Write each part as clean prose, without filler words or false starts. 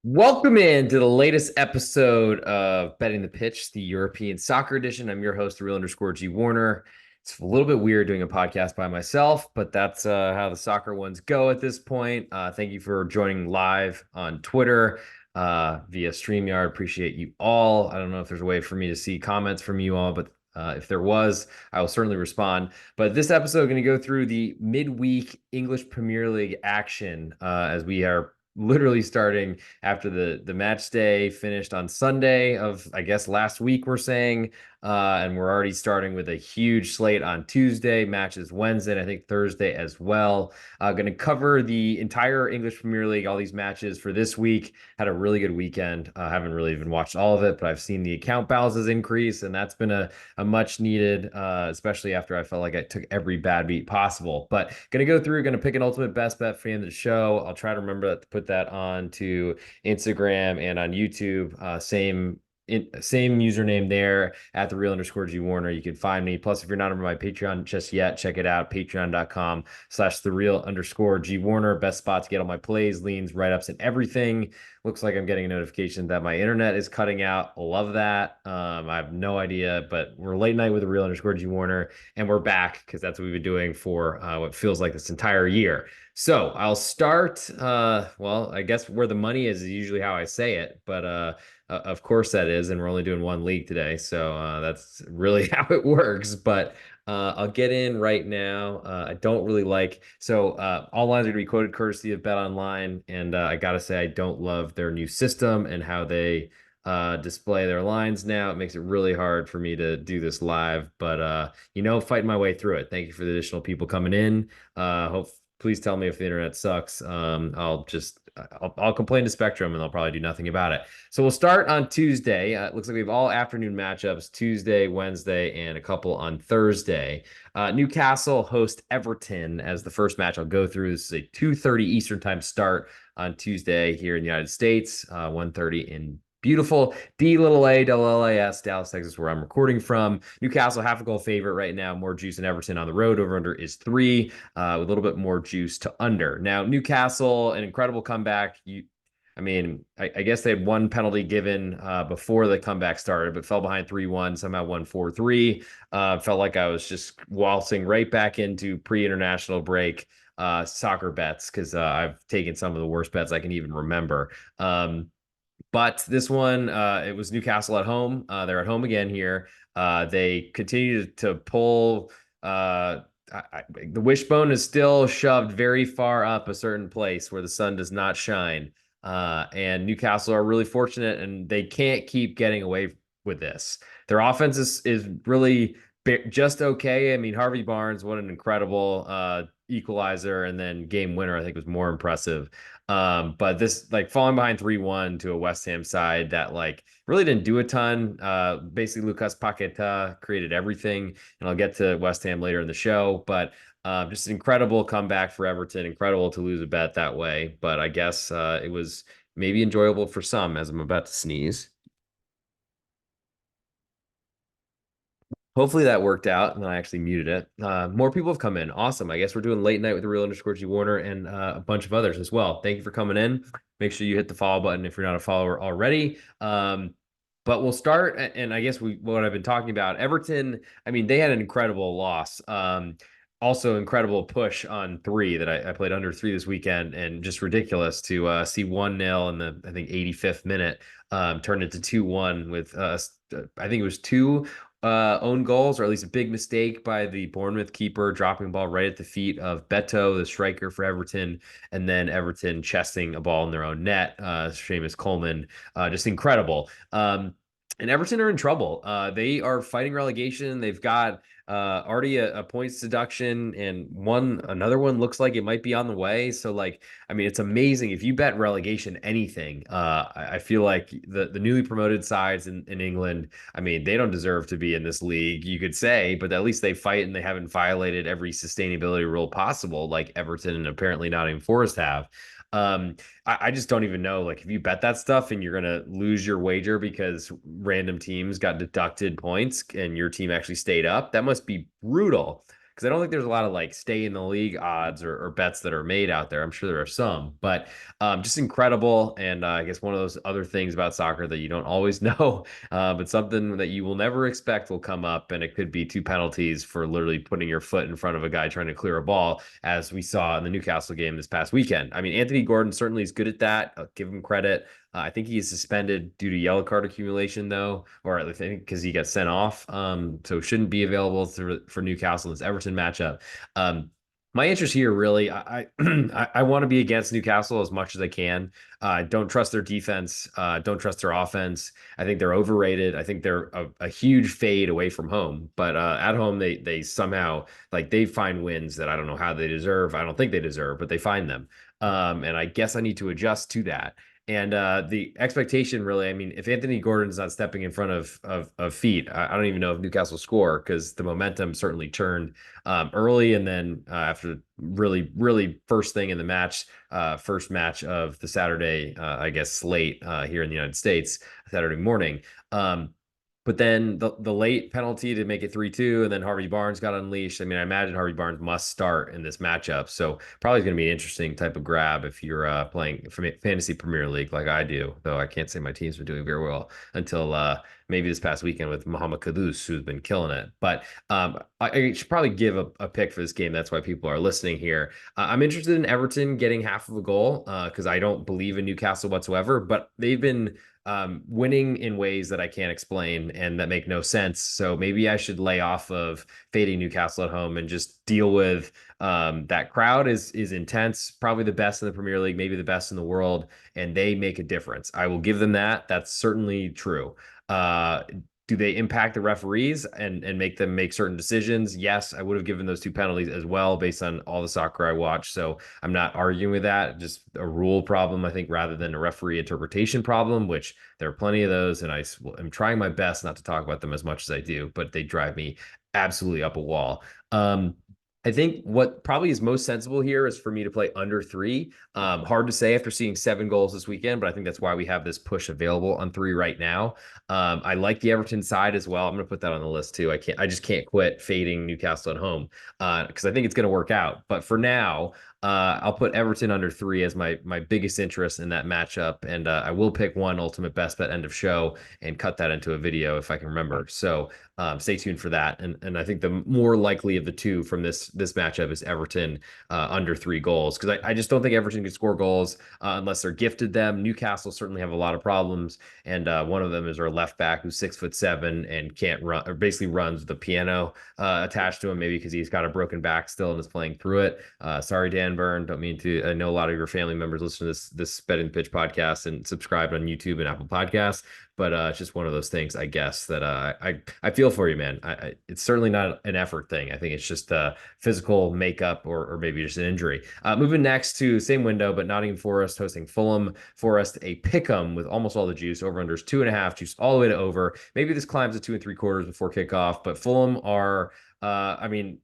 Welcome in to the latest episode of Betting the Pitch, the European Soccer Edition. I'm your host, the real underscore G Warner. It's a little bit weird doing a podcast by myself, but that's how the soccer ones go at this point. Thank you for joining live on Twitter via StreamYard. Appreciate you all. I don't know if there's a way for me to see comments from you all, but if there was, I will certainly respond. But this episode, I'm going to go through the midweek English Premier League action as we are literally starting after the match day finished on Sunday of, I guess, last week, we're saying. And we're already starting with a huge slate on Tuesday, matches Wednesday, and I think Thursday as well. Going to cover the entire English Premier League, all these matches for this week. Had a really good weekend. Haven't really even watched all of it, but I've seen the account balances increase, and that's been a much needed, especially after I felt like I took every bad beat possible. But going to go through, going to pick an ultimate best bet for the end of the show. I'll try to remember to put that on to Instagram and on YouTube. Same username there at the real underscore G Warner. You can find me. Plus, if you're not on my Patreon just yet, check it out. Patreon.com/the real underscore G Warner. Best spot to get all my plays, leans, write-ups, and everything. Looks like I'm getting a notification that my internet is cutting out. Love that. I have no idea, but we're late night with the real underscore G Warner, and we're back because that's what we've been doing for what feels like this entire year. So I'll start. Well, I guess where the money is usually how I say it, but of course that is, and we're only doing one league today, so that's really how it works. But I'll get in right now. I don't really like all lines are going to be quoted courtesy of Bet Online, and I gotta say I don't love their new system and how they display their lines now. It makes it really hard for me to do this live, but fighting my way through it. Thank you for the additional people coming in. Hope Please tell me if the internet sucks. I'll complain to Spectrum and they'll probably do nothing about it. So we'll start on Tuesday. It looks like we have all afternoon matchups Tuesday, Wednesday, and a couple on Thursday. Newcastle host Everton as the first match I'll go through. This is a 2:30 Eastern time start on Tuesday here in the United States, 1:30 in beautiful DAALAS, Dallas, Texas, where I'm recording from. Newcastle, half a goal favorite right now. More juice than Everton on the road. Over under is 3, with a little bit more juice to under. Now, Newcastle, an incredible comeback. I guess they had one penalty given before the comeback started, but fell behind 3-1, somehow won 4-3. Felt like I was just waltzing right back into pre-international break soccer bets because I've taken some of the worst bets I can even remember. But this one, it was Newcastle at home. They're at home again here. They continue to pull. The wishbone is still shoved very far up a certain place where the sun does not shine. And Newcastle are really fortunate, and they can't keep getting away with this. Their offense is really just okay. I mean, Harvey Barnes, what an incredible equalizer, and then game winner, I think, was more impressive. But this, like, falling behind 3-1 to a West Ham side that, like, really didn't do a ton. Basically, Lucas Paqueta created everything, and I'll get to West Ham later in the show. But just an incredible comeback for Everton. Incredible to lose a bet that way. But I guess it was maybe enjoyable for some, as I'm about to sneeze. Hopefully that worked out, and I actually muted it. More people have come in. Awesome. I guess we're doing late night with the real underscore G Warner and a bunch of others as well. Thank you for coming in. Make sure you hit the follow button if you're not a follower already. But we'll start, and I guess what I've been talking about, Everton. I mean, they had an incredible loss. Also incredible push on 3 that I played under 3 this weekend, and just ridiculous to see 1-0 in the, I think, 85th minute turn into 2-1 with I think it was 2 own goals, or at least a big mistake by the Bournemouth keeper, dropping ball right at the feet of Beto, the striker for Everton, and then Everton chesting a ball in their own net. Seamus Coleman, just incredible. And Everton are in trouble. They are fighting relegation. They've got already a points deduction, and another one looks like it might be on the way. So, like, I mean, it's amazing if you bet relegation anything. I feel like the newly promoted sides in England, I mean, they don't deserve to be in this league, you could say, but at least they fight and they haven't violated every sustainability rule possible, like Everton and apparently Nottingham Forest have. I just don't even know, like, if you bet that stuff and you're gonna lose your wager because random teams got deducted points and your team actually stayed up, that must be brutal. because I don't think there's a lot of like stay in the league odds or bets that are made out there. I'm sure there are some, but just incredible. And I guess one of those other things about soccer that you don't always know, but something that you will never expect will come up, and it could be two penalties for literally putting your foot in front of a guy trying to clear a ball, as we saw in the Newcastle game this past weekend. I mean, Anthony Gordon certainly is good at that. I'll give him credit. I think he is suspended due to yellow card accumulation, though, or I think because he got sent off. So shouldn't be available for Newcastle in this Everton matchup. My interest here really, I want to be against Newcastle as much as I can. Don't trust their defense. Don't trust their offense. I think they're overrated. I think they're a huge fade away from home, but at home they somehow like they find wins that I don't know how they deserve. I don't think they deserve, but they find them. And I guess I need to adjust to that. And the expectation, really, I mean, if Anthony Gordon's not stepping in front of feet, I don't even know if Newcastle score because the momentum certainly turned early, and then after really first thing in the match, first match of the Saturday, I guess slate here in the United States, Saturday morning. But then the late penalty to make it 3-2, and then Harvey Barnes got unleashed. I mean, I imagine Harvey Barnes must start in this matchup. So probably going to be an interesting type of grab if you're playing fantasy Premier League like I do, though I can't say my teams are doing very well until maybe this past weekend with Mohamed Kudus, who's been killing it. But I should probably give a pick for this game. That's why people are listening here. I'm interested in Everton getting half of a goal because I don't believe in Newcastle whatsoever, but they've been winning in ways that I can't explain and that make no sense. So maybe I should lay off of fading Newcastle at home and just deal with that crowd is intense, probably the best in the Premier League, maybe the best in the world, and they make a difference. I will give them that. That's certainly true. Uh, do they impact the referees and make them make certain decisions? Yes, I would have given those two penalties as well based on all the soccer I watch. So I'm not arguing with that. Just a rule problem, I think, rather than a referee interpretation problem, which there are plenty of those. And I am trying my best not to talk about them as much as I do, but they drive me absolutely up a wall. I think what probably is most sensible here is for me to play under 3. Hard to say after seeing 7 goals this weekend, but I think that's why we have this push available on 3 right now. I like the Everton side as well. I'm going to put that on the list too. I just can't quit fading Newcastle at home because I think it's going to work out. But for now, I'll put Everton under 3 as my biggest interest in that matchup, and I will pick one ultimate best bet end of show and cut that into a video if I can remember. So stay tuned for that. And I think the more likely of the two from this matchup is Everton under 3 goals because I just don't think Everton can score goals unless they're gifted them. Newcastle certainly have a lot of problems, and one of them is our left back who's 6'7" and can't run, or basically runs with a piano attached to him, maybe because he's got a broken back still and is playing through it. Sorry, Dan Byrne. Don't mean to. I know a lot of your family members listen to this Betting the Pitch podcast and subscribe on YouTube and Apple Podcasts. But it's just one of those things, I guess, that I feel for you, man. It's certainly not an effort thing. I think it's just physical makeup or maybe just an injury. Moving next to same window, but Nottingham Forest hosting Fulham. Forest a pick'em with almost all the juice. Over unders 2.5, juice all the way to over. Maybe this climbs to 2 3/4 before kickoff, but Fulham are, I mean,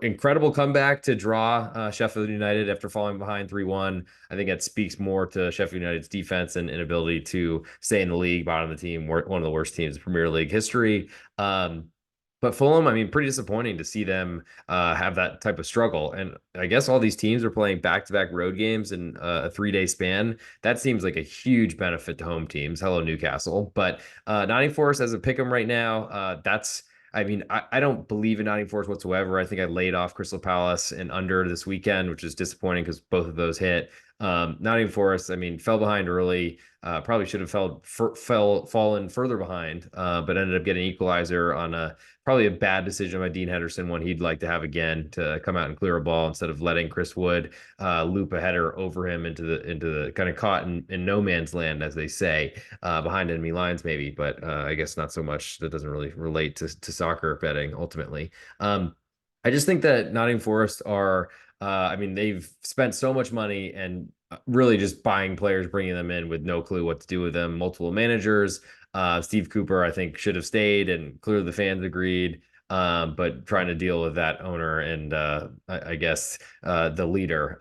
incredible comeback to draw Sheffield United after falling behind 3-1. I think that speaks more to Sheffield United's defense and inability to stay in the league, bottom of the team, one of the worst teams in Premier League history. But Fulham, I mean, pretty disappointing to see them have that type of struggle. And I guess all these teams are playing back-to-back road games in a 3-day span. That seems like a huge benefit to home teams. Hello, Newcastle. But Nottingham Forest as a pick 'em right now, I mean, I don't believe in Nottingham Forest whatsoever. I think I laid off Crystal Palace and under this weekend, which is disappointing because both of those hit. Nottingham Forest, I mean, fell behind early. Probably should have fallen further behind, but ended up getting equalizer on probably a bad decision by Dean Henderson, one he'd like to have again to come out and clear a ball instead of letting Chris Wood loop a header over him into the kind of caught in no man's land, as they say, behind enemy lines maybe, but I guess not so much. That doesn't really relate to soccer betting ultimately. I just think that Nottingham Forest are, I mean, they've spent so much money and really just buying players, bringing them in with no clue what to do with them. Multiple managers. Steve Cooper, I think, should have stayed, and clearly the fans agreed. But trying to deal with that owner and I guess the leader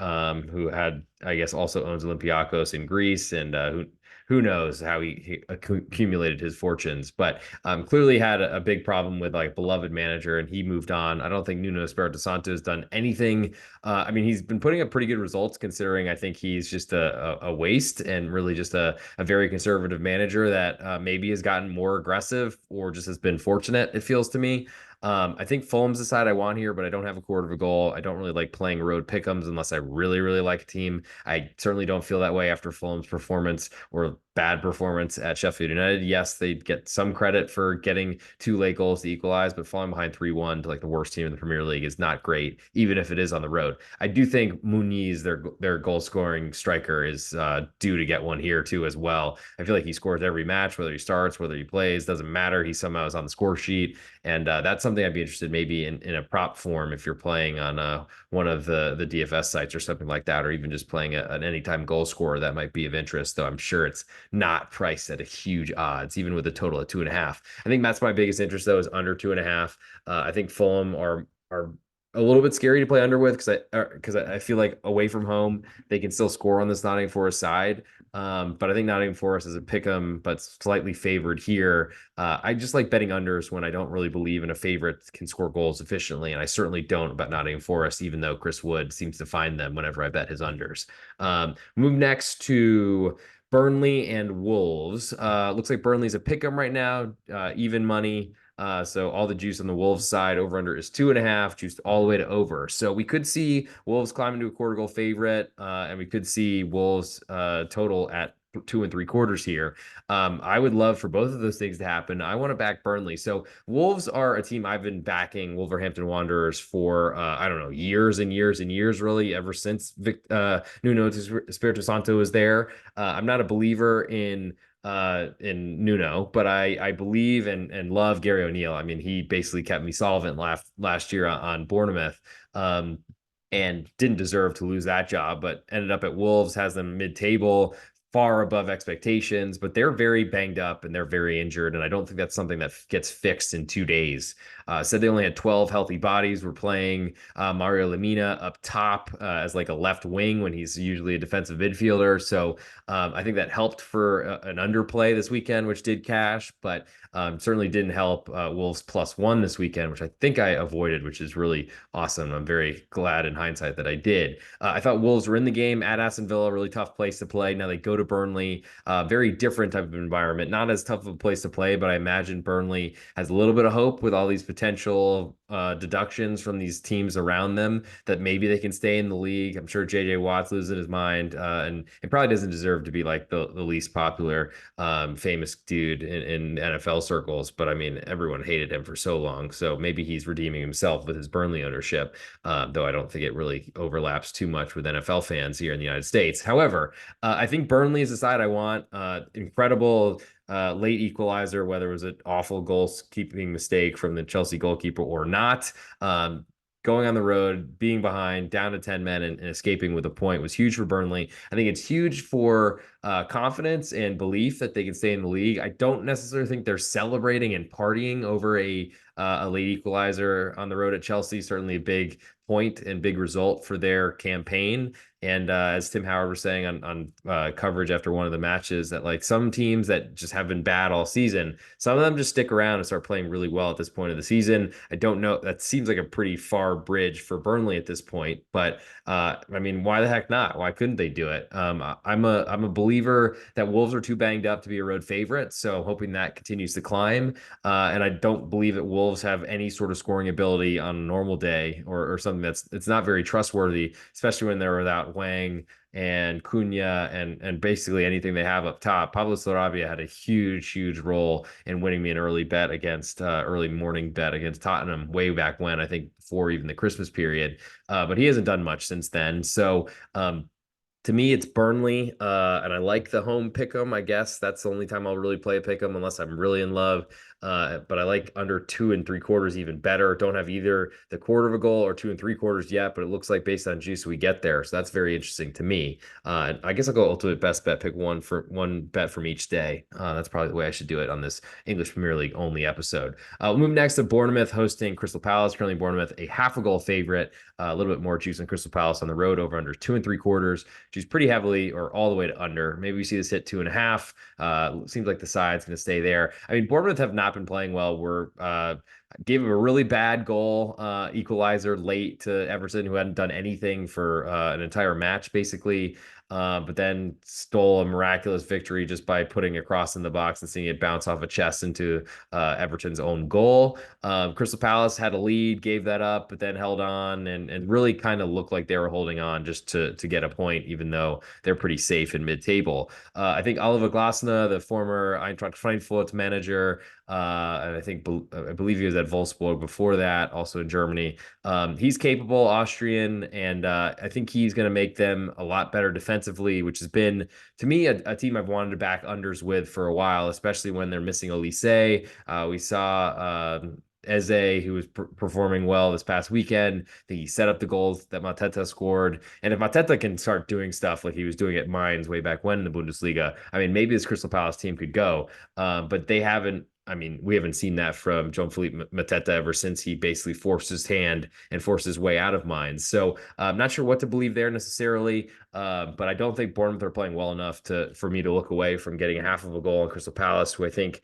who had I guess also owns Olympiacos in Greece, and who knows how he accumulated his fortunes, but clearly had a big problem with like beloved manager, and he moved on. I don't think Nuno Espirito Santo has done anything. I mean, he's been putting up pretty good results considering I think he's just a waste and really just a very conservative manager that maybe has gotten more aggressive or just has been fortunate, it feels to me. I think Fulham's the side I want here, but I don't have a quarter of a goal. I don't really like playing road pick'ems unless I really, really like a team. I certainly don't feel that way after Fulham's performance or bad performance at Sheffield United. Yes, they get some credit for getting two late goals to equalize, but falling behind 3-1 to like the worst team in the Premier League is not great, even if it is on the road. I do think Muniz, their goal scoring striker, is due to get one here too as well. I feel like he scores every match, whether he starts, whether he plays, doesn't matter. He somehow is on the score sheet. And that's something I'd be interested maybe in a prop form if you're playing on one of the DFS sites or something like that, or even just playing an anytime goal scorer that might be of interest, though I'm sure it's not priced at a huge odds, even with a total of 2.5. I think that's my biggest interest, though, is under 2.5. I think Fulham are a little bit scary to play under with because I feel like away from home they can still score on this Nottingham Forest side. But I think Nottingham Forest is a pick 'em, but slightly favored here. I just like betting unders when I don't really believe in a favorite can score goals efficiently, and I certainly don't about Nottingham Forest, even though Chris Wood seems to find them whenever I bet his unders. Move next to Burnley and Wolves. Looks like Burnley's a pick 'em right now, even money. So all the juice on the Wolves side over under is 2.5, juiced all the way to over. So we could see Wolves climb into a quarter goal favorite, and we could see Wolves total at 2 3/4 here. I would love for both of those things to happen. I want to back Burnley. So Wolves are a team I've been backing Wolverhampton Wanderers for I don't know, years and years and years, really, ever since Nuno Espirito Santo was there. I'm not a believer in Nuno, but I believe and love Gary O'Neill. I mean, he basically kept me solvent last year on Bournemouth. And didn't deserve to lose that job, but ended up at Wolves, has them mid-table, far above expectations, but they're very banged up and they're very injured. And I don't think that's something that gets fixed in 2 days. Said they only had 12 healthy bodies. We're playing Mario Lemina up top as like a left wing when he's usually a defensive midfielder. So I think that helped for an underplay this weekend, which did cash, but certainly didn't help Wolves +1 this weekend, which I think I avoided, which is really awesome. I'm very glad in hindsight that I did. I thought Wolves were in the game at Aston Villa, really tough place to play. Now they go to Burnley, very different type of environment, not as tough of a place to play, but I imagine Burnley has a little bit of hope with all these potential deductions from these teams around them that maybe they can stay in the league. I'm sure JJ Watt's losing his mind, and it probably doesn't deserve to be like the least popular famous dude in NFL circles, but I mean, everyone hated him for so long. So maybe he's redeeming himself with his Burnley ownership, though I don't think it really overlaps too much with NFL fans here in the United States. However, I think Burnley is the side I want. Incredible late equalizer, whether it was an awful goalkeeping mistake from the Chelsea goalkeeper or not. Going on the road, being behind, down to 10 men and escaping with a point was huge for Burnley. I think it's huge for confidence and belief that they can stay in the league. I don't necessarily think they're celebrating and partying over a late equalizer on the road at Chelsea. Certainly a big point and big result for their campaign. And as Tim Howard was saying on coverage after one of the matches, that like some teams that just have been bad all season, some of them just stick around and start playing really well at this point of the season. I don't know. That seems like a pretty far bridge for Burnley at this point, but I mean, why the heck not? Why couldn't they do it? I'm a believer that Wolves are too banged up to be a road favorite, so hoping that continues to climb. And I don't believe that Wolves have any sort of scoring ability on a normal day or something it's not very trustworthy, especially when they're without Wang and Cunha and basically anything they have up top. Pablo Sarabia had a huge role in winning me an early morning bet against Tottenham way back when, I think before even the Christmas period. But he hasn't done much since then. So to me, it's Burnley, and I like the home pick'em. I guess that's the only time I'll really play a pick'em unless I'm really in love. But I like under 2 3/4 even better. Don't have either the quarter of a goal or 2 3/4 yet, but it looks like based on juice we get there. So that's very interesting to me. I guess I'll go ultimate best bet, pick one bet from each day. That's probably the way I should do it on this English Premier League only episode. We'll move next to Bournemouth hosting Crystal Palace. Currently, Bournemouth a half a goal favorite, a little bit more juice than Crystal Palace on the road over under 2 3/4. She's pretty heavily or all the way to under. Maybe we see this hit 2.5. Seems like the side's going to stay there. I mean, Bournemouth have not been playing well. We're gave him a really bad goal equalizer late to Everton, who hadn't done anything for an entire match, basically. But then stole a miraculous victory just by putting a cross in the box and seeing it bounce off a chest into Everton's own goal. Crystal Palace had a lead, gave that up, but then held on and really kind of looked like they were holding on just to get a point, even though they're pretty safe in mid-table. I think Oliver Glasner, the former Eintracht Frankfurt manager, and I believe he was at Wolfsburg before that, also in Germany. He's capable, Austrian, and I think he's going to make them a lot better defensively, which has been, to me, a team I've wanted to back unders with for a while, especially when they're missing Elise. We saw Eze, who was performing well this past weekend. I think he set up the goals that Mateta scored. And if Mateta can start doing stuff like he was doing at Mainz way back when in the Bundesliga, I mean, maybe this Crystal Palace team could go. But they haven't. I mean, we haven't seen that from Jean-Philippe Mateta ever since he basically forced his hand and forced his way out of Mainz. So I'm not sure what to believe there necessarily, but I don't think Bournemouth are playing well enough for me to look away from getting a half of a goal on Crystal Palace, who I think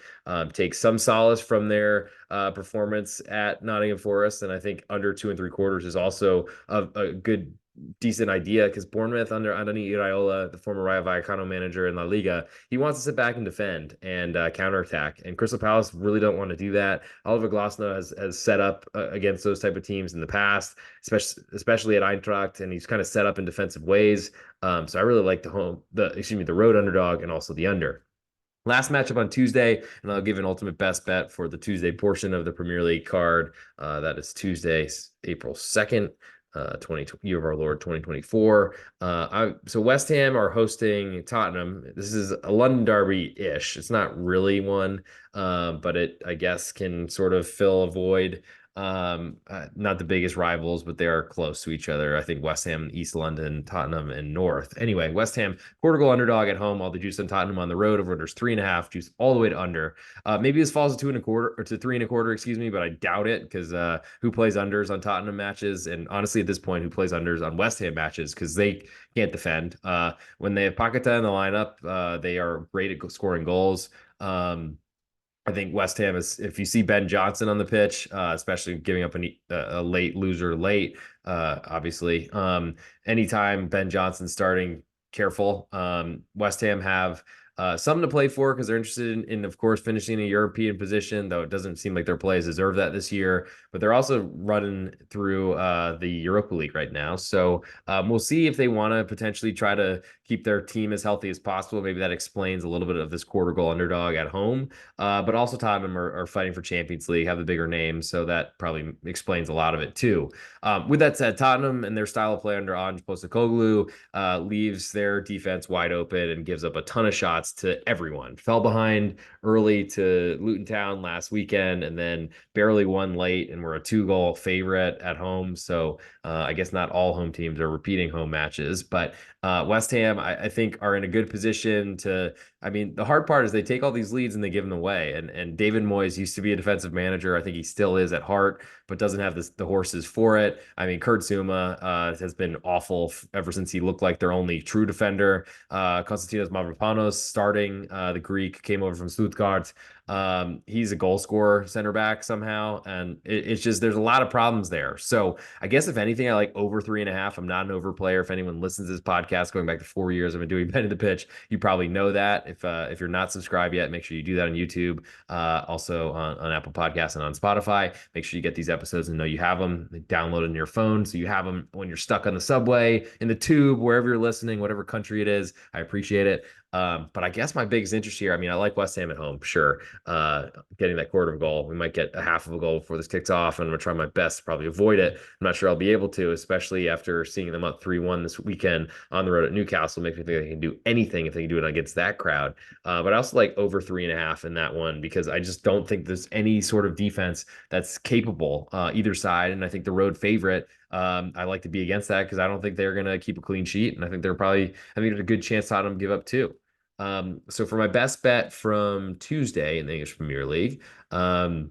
takes some solace from their performance at Nottingham Forest. And I think under 2 3/4 is also a good decent idea because Bournemouth under Andoni Iraola, the former Rayo Vallecano manager in La Liga, he wants to sit back and defend and counterattack. And Crystal Palace really don't want to do that. Oliver Glasner has set up against those type of teams in the past, especially at Eintracht, and he's kind of set up in defensive ways. So I really like the road underdog and also the under. Last matchup on Tuesday, and I'll give an ultimate best bet for the Tuesday portion of the Premier League card. That is Tuesday, April 2nd. 20 year of our Lord 2024. So West Ham are hosting Tottenham. This is a London derby-ish. It's not really one, but it I guess can sort of fill a void. Not the biggest rivals, but they are close to each other. I think West Ham, East London, Tottenham, and North. Anyway, West Ham quarter goal underdog at home. All the juice on Tottenham on the road. Over unders 3.5. Juice all the way to under. Maybe this falls to 2.25 or to 3.25. Excuse me, but I doubt it because who plays unders on Tottenham matches? And honestly, at this point, who plays unders on West Ham matches? Because they can't defend. When they have Paqueta in the lineup, they are great at scoring goals. I think West Ham is, if you see Ben Johnson on the pitch, especially giving up a late loser late, obviously, anytime Ben Johnson's starting, careful. West Ham have something to play for because they're interested in, of course, finishing a European position, though it doesn't seem like their players deserve that this year. But they're also running through the Europa League right now. So we'll see if they want to potentially try to keep their team as healthy as possible. Maybe that explains a little bit of this quarter goal underdog at home. But also Tottenham are fighting for Champions League, have the bigger name. So that probably explains a lot of it too. With that said, Tottenham and their style of play under Ange Postecoglou leaves their defense wide open and gives up a ton of shots to everyone. Fell behind early to Luton Town last weekend and then barely won late and were a 2-goal favorite at home. So I guess not all home teams are repeating home matches, but West Ham, I think, are in a good position to. I mean, the hard part is they take all these leads and they give them away. And David Moyes used to be a defensive manager. I think he still is at heart, but doesn't have the horses for it. I mean, Kurt Zuma has been awful ever since he looked like their only true defender. Konstantinos Mavropanos starting, the Greek, came over from Stuttgart. He's a goal scorer center back somehow. And it's just, there's a lot of problems there. So I guess if anything, I like over 3.5. I'm not an over player. If anyone listens to this podcast going back to 4 years, I've been doing betting the pitch. You probably know that. If you're not subscribed yet, make sure you do that on YouTube. Also on Apple Podcasts and on Spotify. Make sure you get these episodes and know you have them. Download on your phone so you have them when you're stuck on the subway, in the tube, wherever you're listening, whatever country it is. I appreciate it. But I guess my biggest interest here, I mean, I like West Ham at home, sure. Getting that quarter of a goal. We might get a half of a goal before this kicks off, and I'm gonna try my best to probably avoid it. I'm not sure I'll be able to, especially after seeing them up 3-1 this weekend on the road at Newcastle. Makes me think they can do anything if they can do it against that crowd. But I also like over 3.5 in that one because I just don't think there's any sort of defense that's capable either side. And I think the road favorite, I like to be against that because I don't think they're going to keep a clean sheet. And I think I think there's a good chance Tottenham give up too. So for my best bet from Tuesday in the English Premier League, um,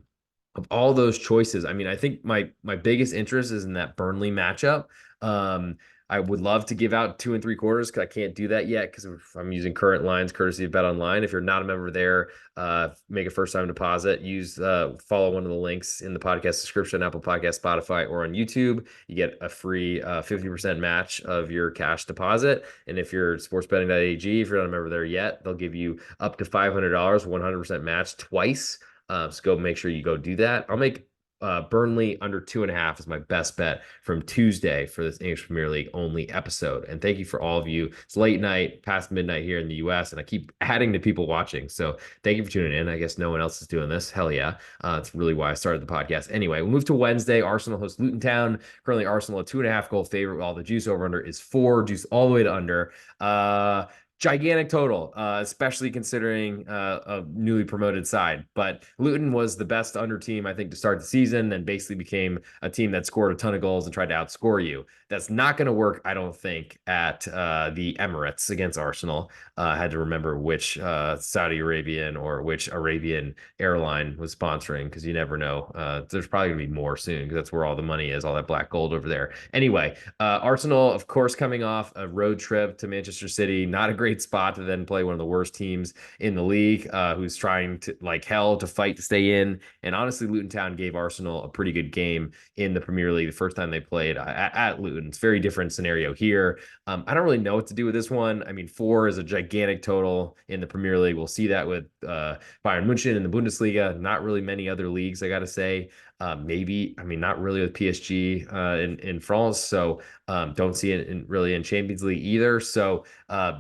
of all those choices, I mean, I think my biggest interest is in that Burnley matchup. Um, I would love to give out 2 3/4 because I can't do that yet because I'm using current lines courtesy of Bet Online. If you're not a member there, make a first time deposit. Use follow one of the links in the podcast description, Apple Podcast, Spotify, or on YouTube. You get a free 50% match of your cash deposit. And if you're SportsBetting.ag, if you're not a member there yet, they'll give you up to $500, 100% match twice. So go make sure you go do that. I'll make Burnley under 2.5 is my best bet from Tuesday for this English Premier League only episode. And thank you for all of you. It's late night, past midnight here in the US, and I keep adding to people watching. So thank you for tuning in. I guess no one else is doing this. Hell yeah. It's really why I started the podcast. Anyway, we'll move to Wednesday. Arsenal hosts Luton Town. Currently, Arsenal a 2.5 goal favorite, while the juice over under is 4, juice all the way to under. Gigantic total, especially considering a newly promoted side. But Luton was the best under team, I think, to start the season, and basically became a team that scored a ton of goals and tried to outscore you. That's not going to work, I don't think, at the Emirates against Arsenal. I had to remember which Saudi Arabian or which Arabian airline was sponsoring because you never know. There's probably going to be more soon because that's where all the money is, all that black gold over there. Anyway, Arsenal, of course, coming off a road trip to Manchester City, not a great spot to then play one of the worst teams in the league, who's trying to like hell to fight to stay in. And honestly, Luton Town gave Arsenal a pretty good game in the Premier League the first time they played at Luton. It's a very different scenario here. I don't really know what to do with this one. I mean, 4 is a gigantic total in the Premier League. We'll see that with Bayern Munich in the Bundesliga. Not really many other leagues, I got to say. Maybe, I mean, not really with PSG in France. So don't see it really in Champions League either. So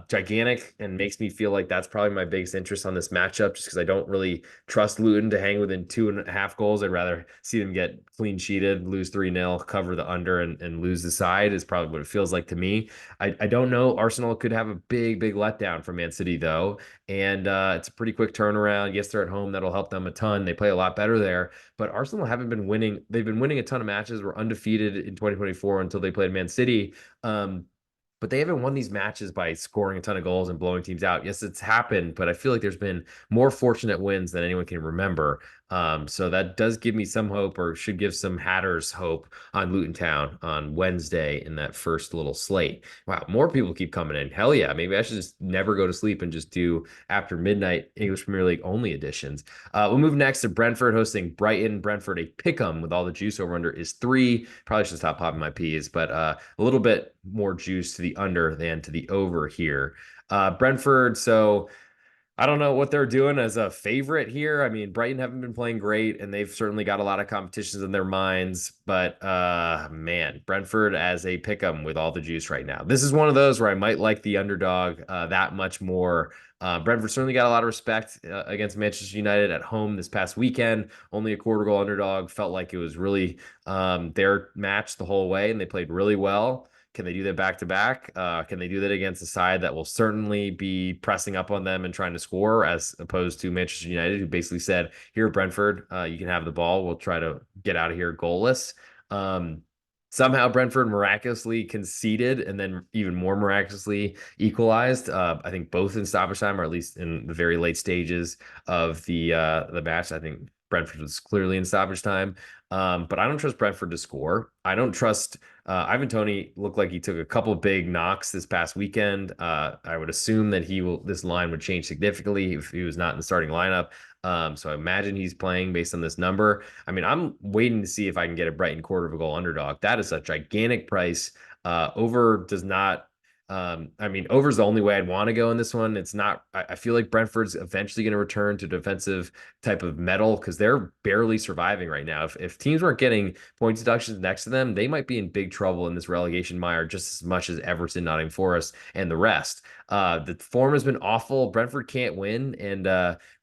gigantic, and makes me feel like that's probably my biggest interest on this matchup, just because I don't really trust Luton to hang within 2.5 goals. I'd rather see them get clean sheeted, lose 3-0, cover the under, and lose the side is probably what it feels like to me. I don't know. Arsenal could have a big letdown from Man City, though. And it's a pretty quick turnaround. Yes, they're at home. That'll help them a ton. They play a lot better there. But Arsenal haven't been winning. They've been winning a ton of matches. Were undefeated in 2024 until they played Man City. But they haven't won these matches by scoring a ton of goals and blowing teams out. Yes, it's happened, but I feel like there's been more fortunate wins than anyone can remember. So that does give me some hope, or should give some Hatters hope, on Luton Town on Wednesday in that first little slate. Wow, more people keep coming in. Hell yeah, maybe I should just never go to sleep and just do after midnight English Premier League only editions. We'll move next to Brentford hosting Brighton. Brentford a pick'em with all the juice over under is 3. Probably should stop popping my peas, but a little bit more juice to the under than to the over here. Brentford, so I don't know what they're doing as a favorite here. I mean, Brighton haven't been playing great, and they've certainly got a lot of competitions in their minds. But man, Brentford as a pick 'em with all the juice right now. This is one of those where I might like the underdog that much more. Brentford certainly got a lot of respect against Manchester United at home this past weekend. Only a quarter goal underdog. Felt like it was really their match the whole way, and they played really well. Can they do that back to back? Can they do that against a side that will certainly be pressing up on them and trying to score, as opposed to Manchester United, who basically said, "Here, Brentford, you can have the ball. We'll try to get out of here goalless." Somehow Brentford miraculously conceded, and then even more miraculously equalized. I think both in stoppage time, or at least in the very late stages of the match. I think Brentford was clearly in stoppage time. But I don't trust Brentford to score. I don't trust Ivan Toney. Looked like he took a couple big knocks this past weekend. I would assume that this line would change significantly if he was not in the starting lineup. So I imagine he's playing based on this number. I mean, I'm waiting to see if I can get a Brighton quarter of a goal underdog. That is a gigantic price. Over does not. I mean, over is the only way I'd want to go in this one. It's not. I feel like Brentford's eventually going to return to defensive type of metal because they're barely surviving right now. If teams weren't getting point deductions next to them, they might be in big trouble in this relegation mire just as much as Everton, Nottingham Forest, and the rest. The form has been awful. Brentford can't win. And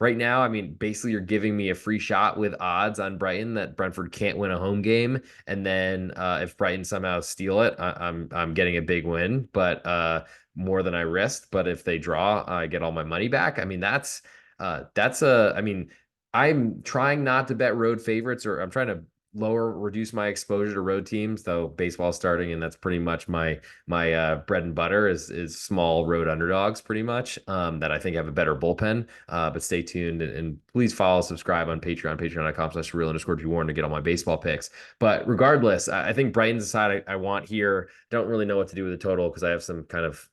right now, I mean, basically, you're giving me a free shot with odds on Brighton that Brentford can't win a home game. And then if Brighton somehow steal it, I'm getting a big win, but more than I risked. But if they draw, I get all my money back. I mean, I mean, I'm trying not to bet road favorites, or I'm trying to reduce my exposure to road teams, though baseball's starting, and that's pretty much my bread and butter is small road underdogs, pretty much, that I think have a better bullpen. But stay tuned, and please follow, subscribe on Patreon, patreon.com/real_G Warren to get all my baseball picks. But regardless, I think Brighton's the side I want here. Don't really know what to do with the total because I have some kind of,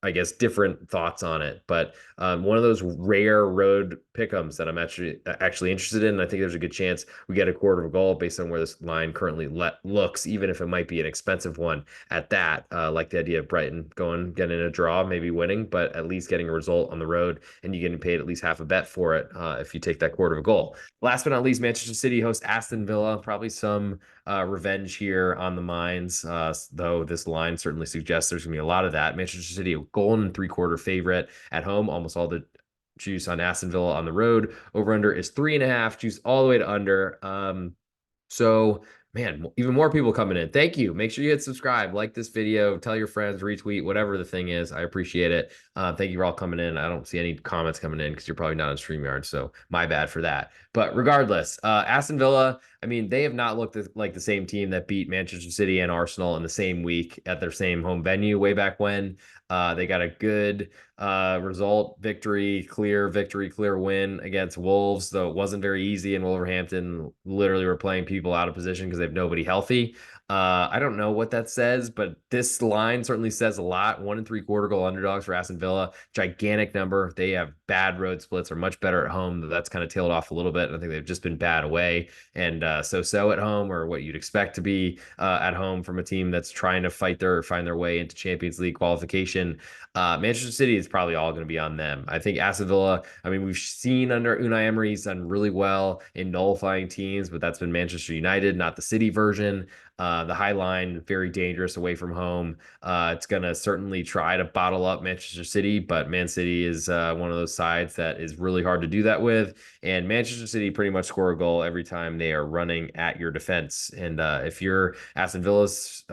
I guess, different thoughts on it. But one of those rare road pick'ems that I'm actually interested in. And I think there's a good chance we get a quarter of a goal based on where this line currently looks, even if it might be an expensive one at that. Like the idea of Brighton getting a draw, maybe winning, but at least getting a result on the road, and you getting paid at least half a bet for it if you take that quarter of a goal. Last but not least, Manchester City hosts Aston Villa. Probably some revenge here on the minds, though this line certainly suggests there's going to be a lot of that. Manchester City, a goal and three-quarter favorite at home, almost all the juice on Aston Villa on the road. Over under is 3.5, juice all the way to under. So, man, even more people coming in. Thank you. Make sure you hit subscribe, like this video, tell your friends, retweet, whatever the thing is. I appreciate it. Thank you for all coming in. I don't see any comments coming in because you're probably not on StreamYard, so my bad for that. But regardless, Aston Villa, I mean, they have not looked like the same team that beat Manchester City and Arsenal in the same week at their same home venue way back when. They got a good victory, clear win against Wolves, though it wasn't very easy, and Wolverhampton literally were playing people out of position because they have nobody healthy. I don't know what that says, but this line certainly says a lot. 1 3/4 goal underdogs for Aston Villa, gigantic number. They have bad road splits, are much better at home. That's kind of tailed off a little bit. I think they've just been bad away and so at home, or what you'd expect to be at home from a team that's trying to find their way into Champions League qualification. Manchester City is probably all going to be on them. I think Aston Villa, I mean, we've seen under Unai Emery, he's done really well in nullifying teams, but that's been Manchester United, not the City version. The high line, very dangerous away from home. It's going to certainly try to bottle up Manchester City, but Man City is one of those sides that is really hard to do that with. And Manchester City pretty much score a goal every time they are running at your defense. And if you're Aston Villa's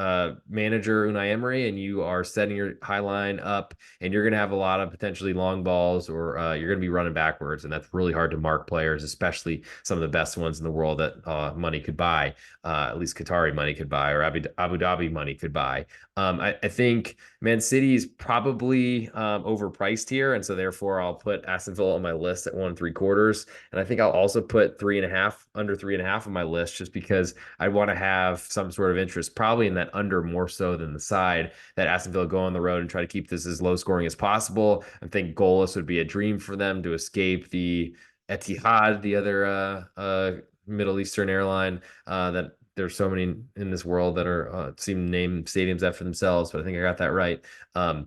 manager, Unai Emery, and you are setting your high line up, and you're going to have a lot of potentially long balls, or you're going to be running backwards, and that's really hard to mark players, especially some of the best ones in the world that money could buy, at least Qatari money could buy, or Abu Dhabi money could buy. I think Man City is probably overpriced here, and so therefore I'll put Aston Villa on my list at 1 3/4. And I think I'll also put 3.5, under 3.5 on my list, just because I want to have some sort of interest, probably in that under more so than the side, that Aston Villa go on the road and try to keep this as low scoring as possible. I think goalless would be a dream for them to escape the Etihad, the other Middle Eastern airline that there's so many in this world that are seem to name stadiums after themselves, but I think I got that right. I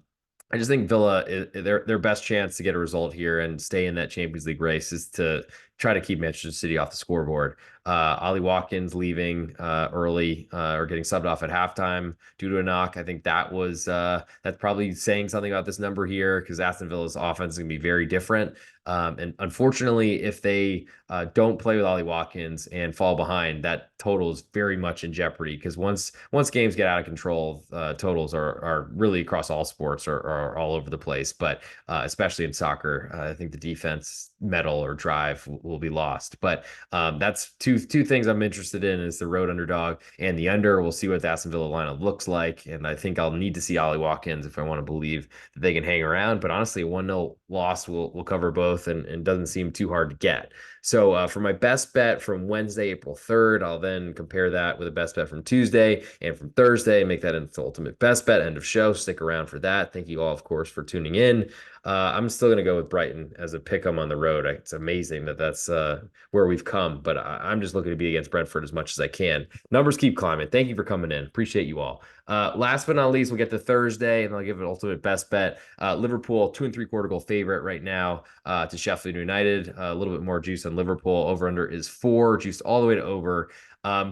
just think Villa, their best chance to get a result here and stay in that Champions League race is to try to keep Manchester City off the scoreboard. Ollie Watkins leaving early or getting subbed off at halftime due to a knock. I think that's probably saying something about this number here, because Aston Villa's offense is going to be very different. And unfortunately, if they don't play with Ollie Watkins and fall behind, that total is very much in jeopardy, because once games get out of control, totals are really across all sports are all over the place. But especially in soccer, I think the defense mettle or drive will be lost. But that's two things I'm interested in, is the road underdog and the under. We'll see what the Aston Villa lineup looks like, and I think I'll need to see Ollie Watkins if I want to believe that they can hang around. But honestly, a 1-0 loss will cover both, and doesn't seem too hard to get. So for my best bet from Wednesday, April 3rd, I'll then compare that with a best bet from Tuesday and from Thursday, make that into ultimate best bet. End of show. Stick around for that. Thank you all, of course, for tuning in. I'm still going to go with Brighton as a pick 'em on the road. It's amazing that's where we've come, but I'm just looking to be against Brentford as much as I can. Numbers keep climbing. Thank you for coming in. Appreciate you all. Last but not least, we'll get to Thursday, and I'll give an ultimate best bet. Liverpool, 2 3/4 goal favorite right now to Sheffield United. A little bit more juice on and Liverpool. Over under is 4, juiced all the way to over.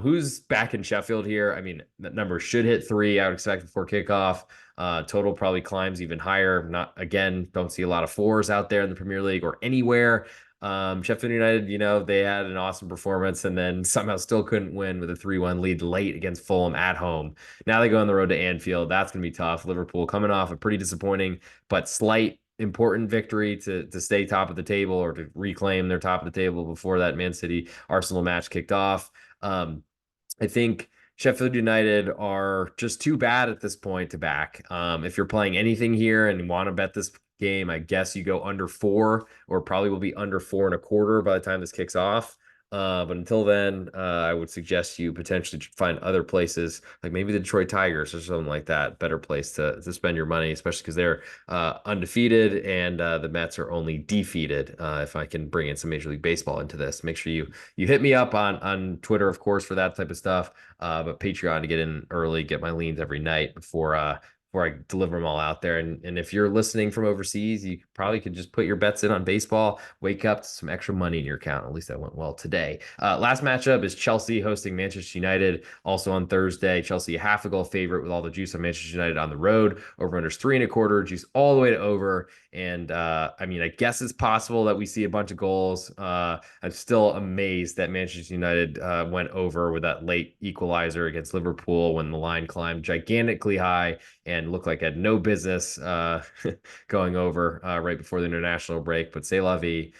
Who's back in Sheffield here? I mean, that number should hit 3. I would expect before kickoff. Total probably climbs even higher. Not again, don't see a lot of 4s out there in the Premier League or anywhere. Sheffield United, they had an awesome performance and then somehow still couldn't win with a 3-1 lead late against Fulham at home. Now they go on the road to Anfield. That's going to be tough. Liverpool coming off a pretty disappointing but slight important victory to stay top of the table or to reclaim their top of the table before that Man City Arsenal match kicked off. I think Sheffield United are just too bad at this point to back. If you're playing anything here and want to bet this game, I guess you go under 4 or probably will be under 4.25 by the time this kicks off. But until then, I would suggest you potentially find other places, like maybe the Detroit Tigers or something like that. Better place to spend your money, especially because they're undefeated and the Mets are only defeated. If I can bring in some Major League Baseball into this, make sure you hit me up on Twitter, of course, for that type of stuff. But Patreon to get in early, get my leans every night before I deliver them all out there. And if you're listening from overseas, you probably could just put your bets in on baseball, wake up to some extra money in your account. At least that went well today. Last matchup is Chelsea hosting Manchester United, also on Thursday. Chelsea, a half a goal favorite with all the juice on Manchester United on the road. Over unders 3.25, juice all the way to over. And I mean, I guess it's possible that we see a bunch of goals. I'm still amazed that Manchester United went over with that late equalizer against Liverpool when the line climbed gigantically high and looked like had no business going over right before the international break. But c'est la vie.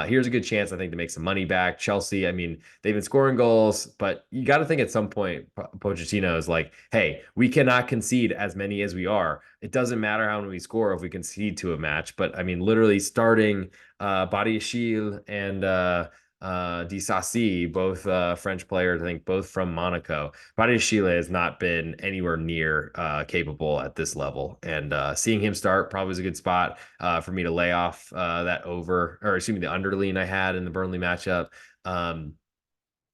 Here's a good chance, I think, to make some money back. Chelsea, I mean, they've been scoring goals, but you got to think at some point, Pochettino is like, hey, we cannot concede as many as we are. It doesn't matter how many we score if we concede to a match. But I mean, literally starting Badiashile and Disasi, both French players, I think both from Monaco. Badiashile has not been anywhere near capable at this level. And seeing him start probably is a good spot for me to lay off that over, or excuse me, the under lean I had in the Burnley matchup.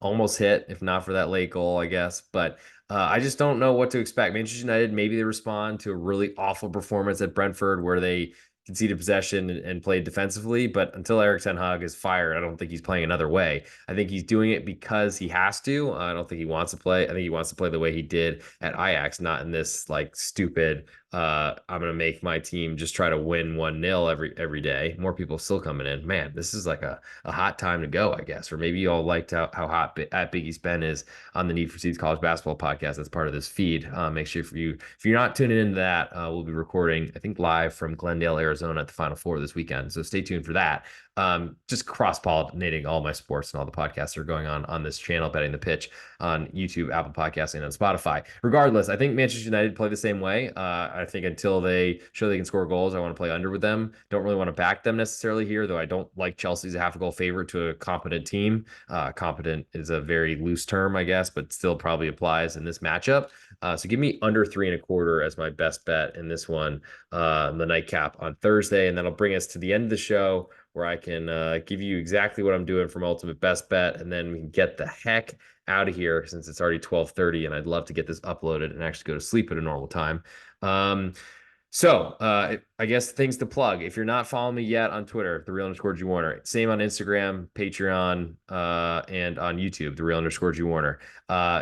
Almost hit, if not for that late goal, I guess. But I just don't know what to expect. Manchester United, maybe they respond to a really awful performance at Brentford where they conceded possession and played defensively. But until Erik ten Hag is fired, I don't think he's playing another way. I think he's doing it because he has to. I don't think he wants to play. I think he wants to play the way he did at Ajax, not in this like stupid, I'm going to make my team just try to win 1-0 every day. More people still coming in. Man, this is like a hot time to go, I guess. Or maybe you all liked how hot at Big East Ben is on the Need for Seeds College Basketball podcast. That's part of this feed. Make sure if you're not tuning into that, we'll be recording, I think, live from Glendale, Arizona at the Final Four this weekend. So stay tuned for that. Just cross-pollinating all my sports and all the podcasts that are going on this channel, Betting the Pitch on YouTube, Apple Podcasts, and on Spotify. Regardless, I think Manchester United play the same way. I think until they show they can score goals, I want to play under with them. Don't really want to back them necessarily here, though I don't like Chelsea's a half a goal favorite to a competent team. Competent is a very loose term, I guess, but still probably applies in this matchup. So give me under 3.25 as my best bet in this one, the nightcap on Thursday, and that'll bring us to the end of the show where I can give you exactly what I'm doing from Ultimate Best Bet, and then we can get the heck out of here since it's already 12:30, and I'd love to get this uploaded and actually go to sleep at a normal time. So I guess things to plug. If you're not following me yet on Twitter, @thereal_G Warner. Same on Instagram, Patreon, and on YouTube, @thereal_G Warner.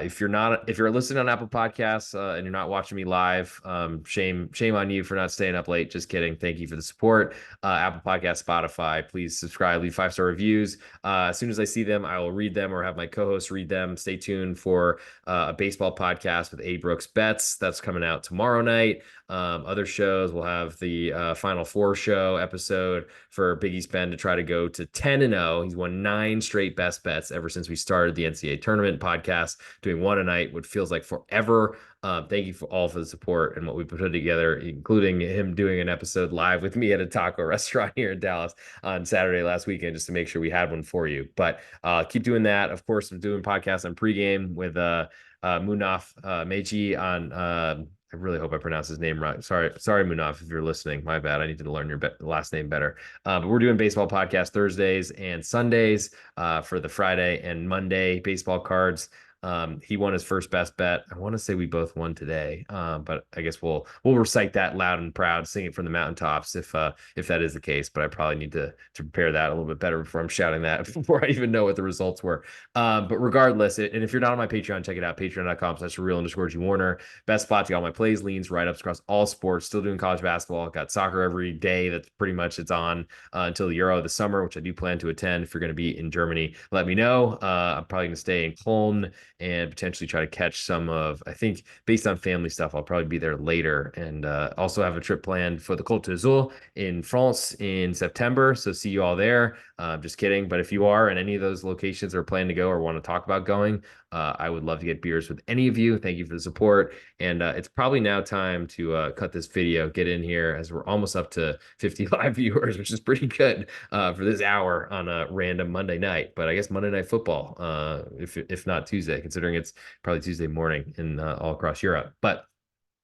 If you're listening on Apple Podcasts and you're not watching me live, shame on you for not staying up late. Just kidding. Thank you for the support. Apple Podcasts, Spotify, please subscribe, leave 5-star reviews. As soon as I see them, I will read them or have my co-hosts read them. Stay tuned for a baseball podcast with A. Brooks Bets. That's coming out tomorrow night. Other shows, we'll have the Final Four show episode for Big East Ben to try to go to 10-0. He's won 9 straight best bets ever since we started the NCAA tournament podcast, doing one a night, what feels like forever. Thank you for the support and what we put together, including him doing an episode live with me at a taco restaurant here in Dallas on Saturday last weekend, just to make sure we had one for you. But keep doing that. Of course, I'm doing podcasts on pregame with Munaf Meiji on I really hope I pronounce his name right. Sorry, Munaf, if you're listening. My bad. I need to learn your last name better. But we're doing baseball podcasts Thursdays and Sundays for the Friday and Monday baseball cards. He won his first best bet. I want to say we both won today, but I guess we'll recite that loud and proud, sing it from the mountaintops if that is the case. But I probably need to prepare that a little bit better before I'm shouting that before I even know what the results were. But regardless, and if you're not on my Patreon, check it out, patreon.com/real_G Warner. Best spot to get all my plays, leans, write-ups across all sports. Still doing college basketball. Got soccer every day. That's pretty much it's on until the Euro this summer, which I do plan to attend. If you're going to be in Germany, let me know. I'm probably going to stay in Cologne and potentially try to catch some of, I think, based on family stuff, I'll probably be there later. And also have a trip planned for the Côte d'Azur in France in September. So see you all there. Just kidding. But if you are in any of those locations or plan to go or want to talk about going, I would love to get beers with any of you. Thank you for the support. And it's probably now time to cut this video, get in here as we're almost up to 55 viewers, which is pretty good for this hour on a random Monday night. But I guess Monday Night Football, if not Tuesday, considering it's probably Tuesday morning in all across Europe. But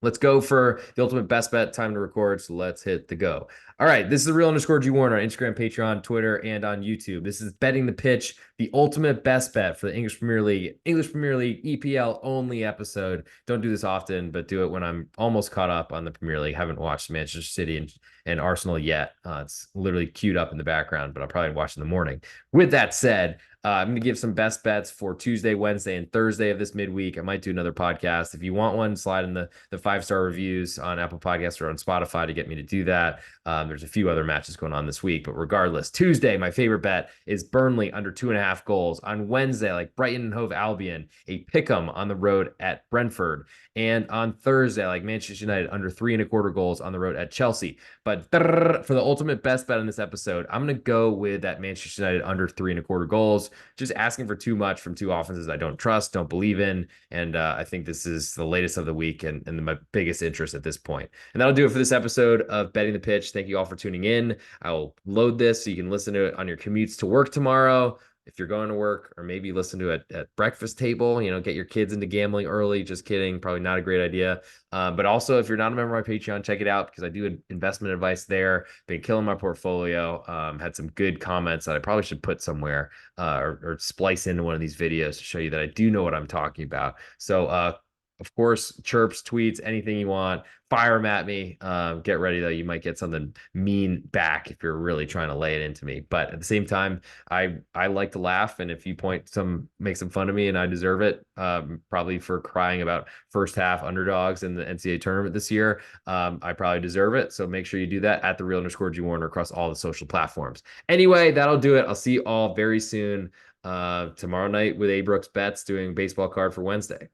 let's go for the ultimate best bet. Time to record, so let's hit the go. All right, this is the real_G Warner on Instagram, Patreon, Twitter, and on YouTube. This is Betting the Pitch, the ultimate best bet for the English Premier League, EPL only episode. Don't do this often, but do it when I'm almost caught up on the Premier League. Haven't watched Manchester City and Arsenal yet. It's literally queued up in the background, but I'll probably watch in the morning. With that said, I'm going to give some best bets for Tuesday, Wednesday, and Thursday of this midweek. I might do another podcast. If you want one, slide in the 5-star reviews on Apple Podcasts or on Spotify to get me to do that. There's a few other matches going on this week, but regardless, Tuesday, my favorite bet is Burnley under 2.5 goals. On Wednesday, like Brighton and Hove Albion, a pick'em on the road at Brentford. And on Thursday, like Manchester United under 3.25 goals on the road at Chelsea. But for the ultimate best bet in this episode, I'm going to go with that Manchester United under 3.25 goals. Just asking for too much from two offenses I don't trust, don't believe in. And I think this is the latest of the week and my biggest interest at this point. And that'll do it for this episode of Betting the Pitch. Thank you all for tuning in. I'll load this so you can listen to it on your commutes to work tomorrow. If you're going to work, or maybe listen to it at breakfast table, get your kids into gambling early. Just kidding. Probably not a great idea. But also, if you're not a member of my Patreon, check it out because I do investment advice there. Been killing my portfolio. Had some good comments that I probably should put somewhere or splice into one of these videos to show you that I do know what I'm talking about. So, of course, chirps, tweets, anything you want, fire them at me. Get ready, though. You might get something mean back if you're really trying to lay it into me. But at the same time, I like to laugh. And if you make some fun of me and I deserve it, probably for crying about first half underdogs in the NCAA tournament this year, I probably deserve it. So make sure you do that at the real_G Warner across all the social platforms. Anyway, that'll do it. I'll see you all very soon tomorrow night with A. Brooks Bets doing baseball card for Wednesday.